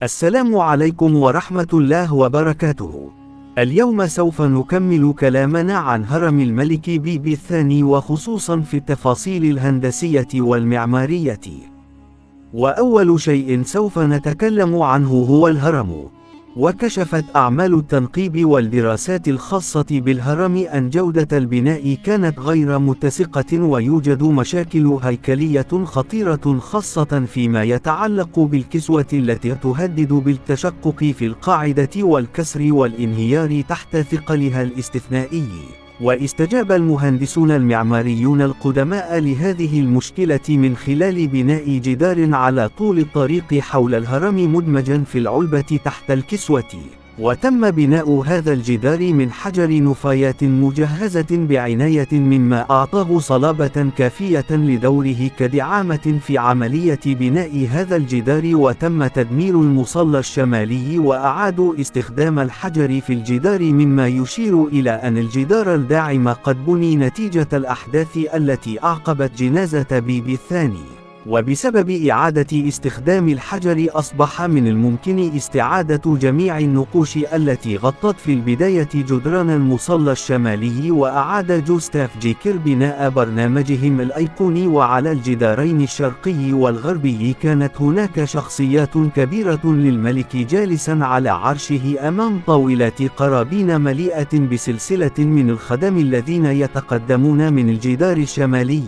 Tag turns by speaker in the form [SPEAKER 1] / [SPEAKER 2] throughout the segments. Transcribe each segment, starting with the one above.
[SPEAKER 1] السلام عليكم ورحمة الله وبركاته. اليوم سوف نكمل كلامنا عن هرم الملك بيبي الثاني، وخصوصا في التفاصيل الهندسية والمعمارية. وأول شيء سوف نتكلم عنه هو الهرم. وكشفت أعمال التنقيب والدراسات الخاصة بالهرم أن جودة البناء كانت غير متسقة، ويوجد مشاكل هيكلية خطيرة خاصة فيما يتعلق بالكسوة التي تهدد بالتشقق في القاعدة والكسر والانهيار تحت ثقلها الاستثنائي. واستجاب المهندسون المعماريون القدماء لهذه المشكلة من خلال بناء جدار على طول الطريق حول الهرم مدمجا في العلبة تحت الكسوة. وتم بناء هذا الجدار من حجر نفايات مجهزة بعناية، مما أعطاه صلابة كافية لدوره كدعامة في عملية بناء هذا الجدار. وتم تدمير المصلى الشمالي وأعادوا استخدام الحجر في الجدار، مما يشير إلى أن الجدار الداعم قد بني نتيجة الأحداث التي أعقبت جنازة بيبي الثاني. وبسبب إعادة استخدام الحجر أصبح من الممكن استعادة جميع النقوش التي غطت في البداية جدران المصلى الشمالي. وأعاد جوستاف جيكر بناء برنامجهم الأيقوني، وعلى الجدارين الشرقي والغربي كانت هناك شخصيات كبيرة للملك جالسا على عرشه أمام طاولات قرابين مليئة بسلسلة من الخدم الذين يتقدمون من الجدار الشمالي.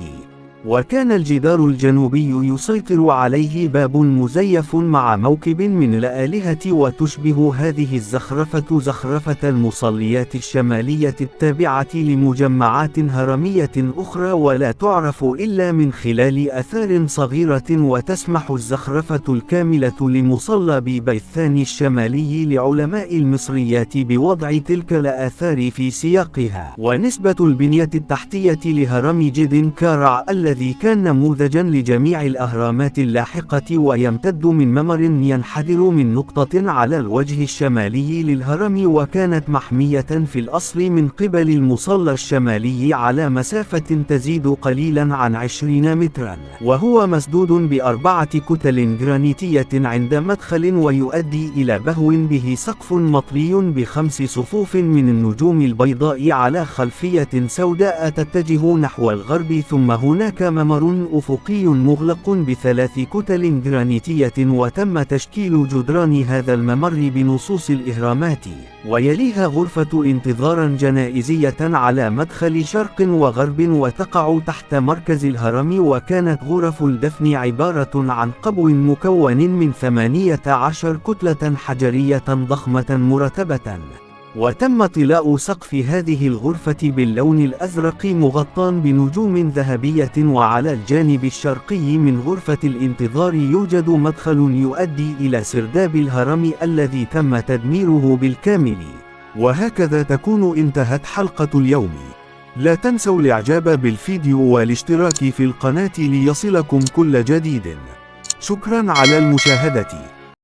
[SPEAKER 1] وكان الجدار الجنوبي يسيطر عليه باب مزيف مع موكب من الآلهة، وتشبه هذه الزخرفة زخرفة المصليات الشمالية التابعة لمجمعات هرمية أخرى، ولا تعرف إلا من خلال آثار صغيرة. وتسمح الزخرفة الكاملة لمصلى بيبي الثاني الشمالي لعلماء المصريات بوضع تلك الآثار في سياقها. ونسبة البنية التحتية لهرم جدن كارع الذي كان نموذجا لجميع الأهرامات اللاحقة، ويمتد من ممر ينحدر من نقطة على الوجه الشمالي للهرم، وكانت محمية في الأصل من قبل المصلى الشمالي على مسافة تزيد قليلا عن 20 مترا، وهو مسدود ب4 كتل جرانيتية عند مدخل، ويؤدي إلى بهو به سقف مطلي ب5 صفوف من النجوم البيضاء على خلفية سوداء تتجه نحو الغرب. ثم هناك ممر أفقي مغلق ب3 كتل جرانيتية، وتم تشكيل جدران هذا الممر بنصوص الإهرامات. ويليها غرفة انتظار جنائزية على مدخل شرق وغرب، وتقع تحت مركز الهرم. وكانت غرف الدفن عبارة عن قبو مكون من 18 كتلة حجرية ضخمة مرتبة. وتم طلاء سقف هذه الغرفة باللون الأزرق مغطى بنجوم ذهبية. وعلى الجانب الشرقي من غرفة الانتظار يوجد مدخل يؤدي إلى سرداب الهرم الذي تم تدميره بالكامل. وهكذا تكون انتهت حلقة اليوم. لا تنسوا الإعجاب بالفيديو والاشتراك في القناة ليصلكم كل جديد. شكرا على المشاهدة.